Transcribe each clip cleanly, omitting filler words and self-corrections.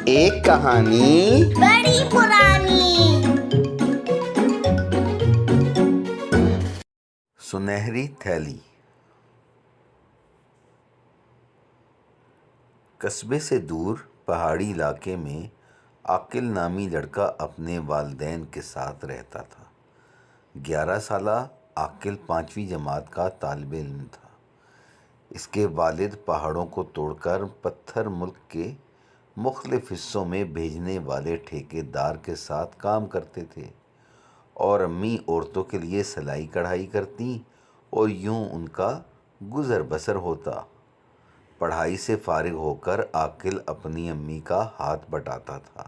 ایک کہانی بڑی پرانی۔ سنہری تھیلی۔ قصبے سے دور پہاڑی علاقے میں عاقل نامی لڑکا اپنے والدین کے ساتھ رہتا تھا۔ 11 سالہ عاقل 5ویں جماعت کا طالب علم تھا۔ اس کے والد پہاڑوں کو توڑ کر پتھر ملک کے مختلف حصوں میں بھیجنے والے ٹھیکے دار کے ساتھ کام کرتے تھے، اور امی عورتوں کے لیے سلائی کڑھائی کرتیں، اور یوں ان کا گزر بسر ہوتا۔ پڑھائی سے فارغ ہو کر عاقل اپنی امی کا ہاتھ بٹاتا تھا۔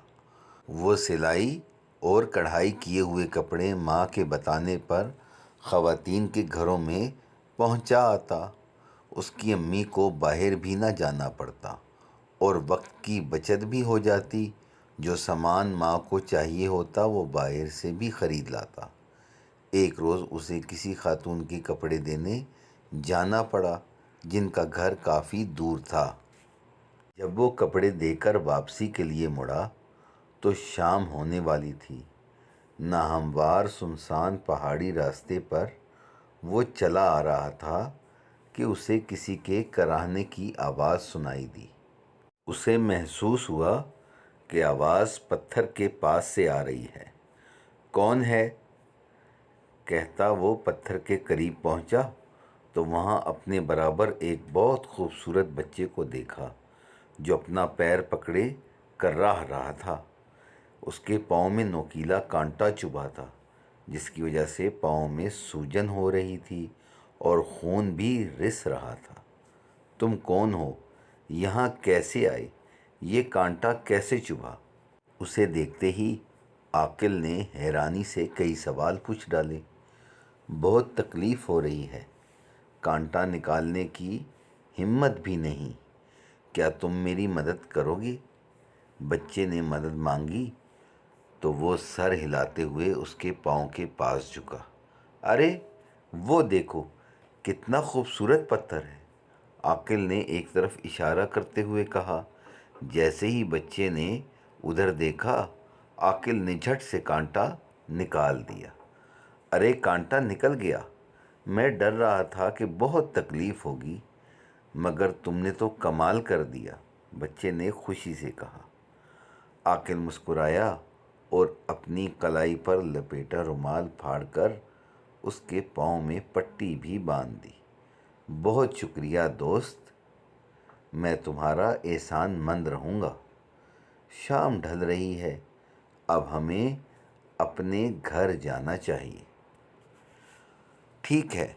وہ سلائی اور کڑھائی کیے ہوئے کپڑے ماں کے بتانے پر خواتین کے گھروں میں پہنچا آتا۔ اس کی امی کو باہر بھی نہ جانا پڑتا، اور وقت کی بچت بھی ہو جاتی۔ جو سامان ماں کو چاہیے ہوتا وہ باہر سے بھی خرید لاتا۔ ایک روز اسے کسی خاتون کے کپڑے دینے جانا پڑا، جن کا گھر کافی دور تھا۔ جب وہ کپڑے دے کر واپسی کے لیے مڑا تو شام ہونے والی تھی۔ ناہموار سنسان پہاڑی راستے پر وہ چلا آ رہا تھا کہ اسے کسی کے کراہنے کی آواز سنائی دی۔ اسے محسوس ہوا کہ آواز پتھر کے پاس سے آ رہی ہے۔ کون ہے؟ کہتا وہ پتھر کے قریب پہنچا تو وہاں اپنے برابر ایک بہت خوبصورت بچے کو دیکھا، جو اپنا پیر پکڑے کراہ رہا تھا۔ اس کے پاؤں میں نوکیلا کانٹا چبھا تھا، جس کی وجہ سے پاؤں میں سوجن ہو رہی تھی اور خون بھی رس رہا تھا۔ تم کون ہو؟ یہاں کیسے آئے؟ یہ کانٹا کیسے چبھا؟ اسے دیکھتے ہی عاقل نے حیرانی سے کئی سوال پوچھ ڈالے۔ بہت تکلیف ہو رہی ہے، کانٹا نکالنے کی ہمت بھی نہیں، کیا تم میری مدد کرو گے؟ بچے نے مدد مانگی تو وہ سر ہلاتے ہوئے اس کے پاؤں کے پاس جھکا۔ ارے وہ دیکھو، کتنا خوبصورت پتھر ہے، عاقل نے ایک طرف اشارہ کرتے ہوئے کہا۔ جیسے ہی بچے نے ادھر دیکھا، عاقل نے جھٹ سے کانٹا نکال دیا۔ ارے کانٹا نکل گیا، میں ڈر رہا تھا کہ بہت تکلیف ہوگی، مگر تم نے تو کمال کر دیا، بچے نے خوشی سے کہا۔ عاقل مسکرایا اور اپنی کلائی پر لپیٹا رومال پھاڑ کر اس کے پاؤں میں پٹی بھی باندھ دی۔ بہت شکریہ دوست، میں تمہارا احسان مند رہوں گا۔ شام ڈھل رہی ہے، اب ہمیں اپنے گھر جانا چاہیے۔ ٹھیک ہے،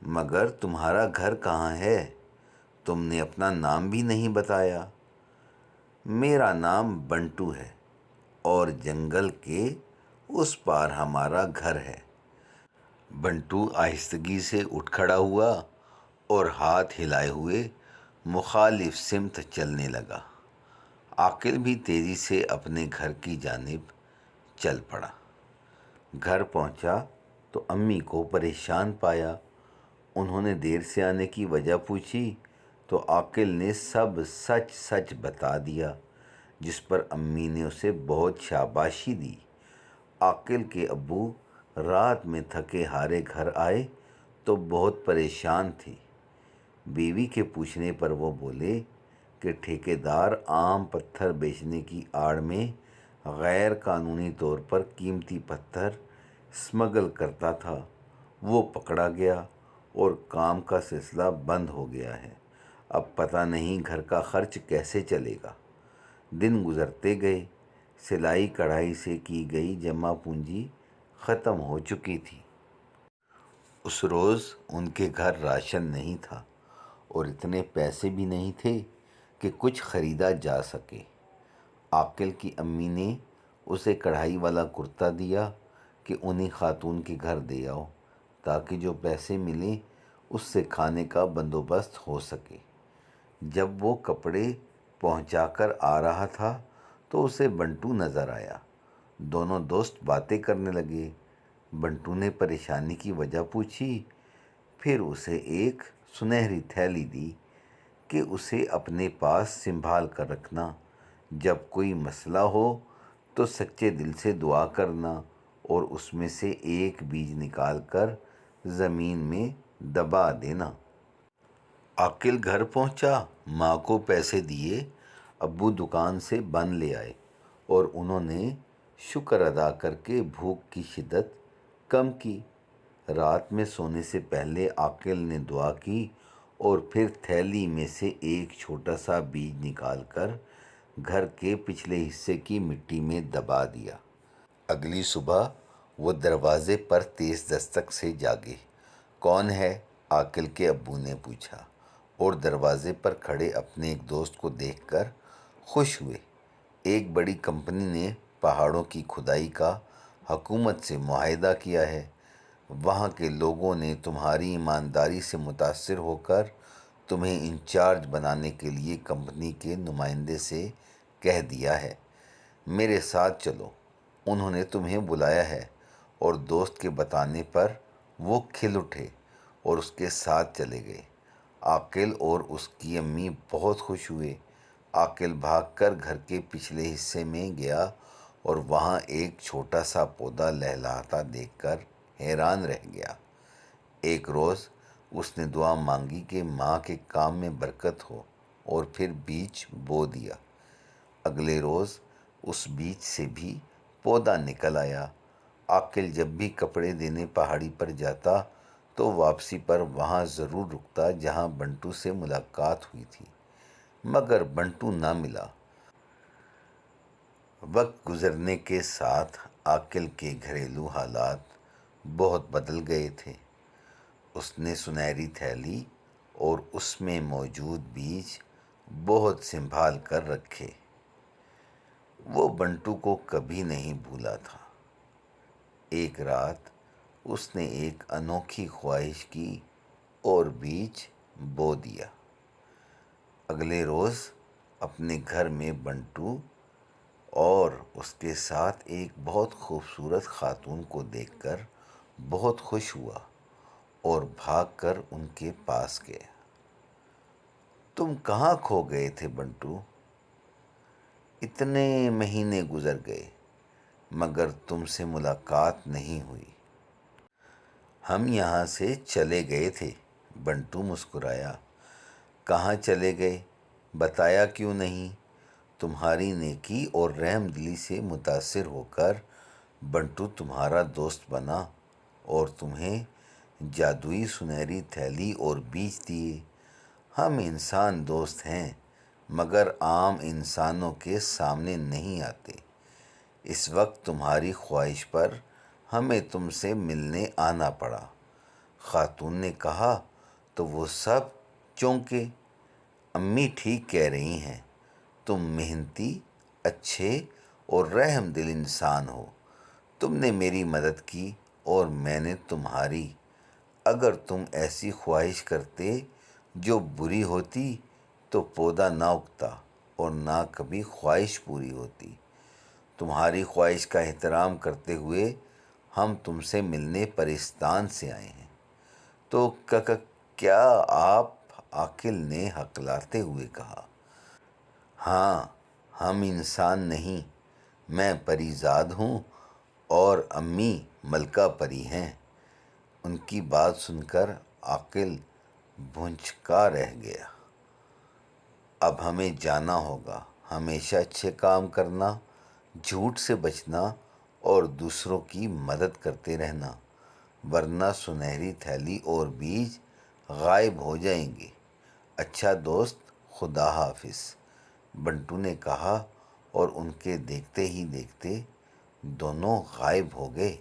مگر تمہارا گھر کہاں ہے؟ تم نے اپنا نام بھی نہیں بتایا۔ میرا نام بنٹو ہے، اور جنگل کے اس پار ہمارا گھر ہے۔ بنٹو آہستگی سے اٹھ کھڑا ہوا اور ہاتھ ہلائے ہوئے مخالف سمت چلنے لگا۔ عاقل بھی تیزی سے اپنے گھر کی جانب چل پڑا۔ گھر پہنچا تو امی کو پریشان پایا۔ انہوں نے دیر سے آنے کی وجہ پوچھی تو عاقل نے سب سچ سچ بتا دیا، جس پر امی نے اسے بہت شاباشی دی۔ عاقل کے ابو رات میں تھکے ہارے گھر آئے تو بہت پریشان تھے۔ بیوی کے پوچھنے پر وہ بولے کہ ٹھیکیدار عام پتھر بیچنے کی آڑ میں غیر قانونی طور پر قیمتی پتھر اسمگل کرتا تھا۔ وہ پکڑا گیا اور کام کا سلسلہ بند ہو گیا ہے۔ اب پتہ نہیں گھر کا خرچ کیسے چلے گا۔ دن گزرتے گئے، سلائی کڑھائی سے کی گئی جمع پونجی ختم ہو چکی تھی۔ اس روز ان کے گھر راشن نہیں تھا، اور اتنے پیسے بھی نہیں تھے کہ کچھ خریدا جا سکے۔ عاقل کی امی نے اسے کڑھائی والا کرتا دیا کہ انہیں خاتون کے گھر دے آؤ، تاکہ جو پیسے ملیں اس سے کھانے کا بندوبست ہو سکے۔ جب وہ کپڑے پہنچا کر آ رہا تھا تو اسے بنٹو نظر آیا۔ دونوں دوست باتیں کرنے لگے۔ بنٹو نے پریشانی کی وجہ پوچھی، پھر اسے ایک سنہری تھیلی دی کہ اسے اپنے پاس سنبھال کر رکھنا، جب کوئی مسئلہ ہو تو سچے دل سے دعا کرنا اور اس میں سے ایک بیج نکال کر زمین میں دبا دینا۔ عاقل گھر پہنچا، ماں کو پیسے دیے، ابو دکان سے بن لے آئے اور انہوں نے شکر ادا کر کے بھوک کی شدت کم کی۔ رات میں سونے سے پہلے عاقل نے دعا کی اور پھر تھیلی میں سے ایک چھوٹا سا بیج نکال کر گھر کے پچھلے حصے کی مٹی میں دبا دیا۔ اگلی صبح وہ دروازے پر تیز دستک سے جاگے۔ کون ہے؟ عاقل کے ابو نے پوچھا، اور دروازے پر کھڑے اپنے ایک دوست کو دیکھ کر خوش ہوئے۔ ایک بڑی کمپنی نے پہاڑوں کی کھدائی کا حکومت سے معاہدہ کیا ہے۔ وہاں کے لوگوں نے تمہاری ایمانداری سے متاثر ہو کر تمہیں انچارج بنانے کے لیے کمپنی کے نمائندے سے کہہ دیا ہے۔ میرے ساتھ چلو، انہوں نے تمہیں بلایا ہے۔ اور دوست کے بتانے پر وہ کھل اٹھے اور اس کے ساتھ چلے گئے۔ عاقل اور اس کی امی بہت خوش ہوئے۔ عاقل بھاگ کر گھر کے پچھلے حصے میں گیا اور وہاں ایک چھوٹا سا پودا لہلہاتا دیکھ کر حیران رہ گیا۔ ایک روز اس نے دعا مانگی کہ ماں کے کام میں برکت ہو اور پھر بیج بو دیا۔ اگلے روز اس بیج سے بھی پودا نکل آیا۔ عاقل جب بھی کپڑے دینے پہاڑی پر جاتا تو واپسی پر وہاں ضرور رکتا جہاں بنٹو سے ملاقات ہوئی تھی، مگر بنٹو نہ ملا۔ وقت گزرنے کے ساتھ عاقل کے گھریلو حالات بہت بدل گئے تھے۔ اس نے سنہری تھیلی اور اس میں موجود بیج بہت سنبھال کر رکھے۔ وہ بنٹو کو کبھی نہیں بھولا تھا۔ ایک رات اس نے ایک انوکھی خواہش کی اور بیج بو دیا۔ اگلے روز اپنے گھر میں بنٹو اور اس کے ساتھ ایک بہت خوبصورت خاتون کو دیکھ کر بہت خوش ہوا اور بھاگ کر ان کے پاس گیا۔ تم کہاں کھو گئے تھے بنٹو؟ اتنے مہینے گزر گئے مگر تم سے ملاقات نہیں ہوئی۔ ہم یہاں سے چلے گئے تھے، بنٹو مسکرایا۔ کہاں چلے گئے؟ بتایا کیوں نہیں؟ تمہاری نیکی اور رحم دلی سے متاثر ہو کر بنٹو تمہارا دوست بنا اور تمہیں جادوئی سنہری تھیلی اور بیج دیے۔ ہم انسان دوست ہیں مگر عام انسانوں کے سامنے نہیں آتے۔ اس وقت تمہاری خواہش پر ہمیں تم سے ملنے آنا پڑا۔ خاتون نے کہا تو وہ سب چونکے۔ امی ٹھیک کہہ رہی ہیں، تم محنتی، اچھے اور رحم دل انسان ہو۔ تم نے میری مدد کی اور میں نے تمہاری۔ اگر تم ایسی خواہش کرتے جو بری ہوتی تو پودا نہ اگتا اور نہ کبھی خواہش پوری ہوتی۔ تمہاری خواہش کا احترام کرتے ہوئے ہم تم سے ملنے پرستان سے آئے ہیں۔ تو کیا آپ؟ عاقل نے ہکلاتے ہوئے کہا۔ ہاں، ہم انسان نہیں، میں پری زاد ہوں اور امی ملکہ پری ہیں۔ ان کی بات سن کر عاقل بھنچکا رہ گیا۔ اب ہمیں جانا ہوگا۔ ہمیشہ اچھے کام کرنا، جھوٹ سے بچنا اور دوسروں کی مدد کرتے رہنا، ورنہ سنہری تھیلی اور بیج غائب ہو جائیں گے۔ اچھا دوست، خدا حافظ، بنٹو نے کہا اور ان کے دیکھتے ہی دیکھتے دونوں غائب ہو گئے۔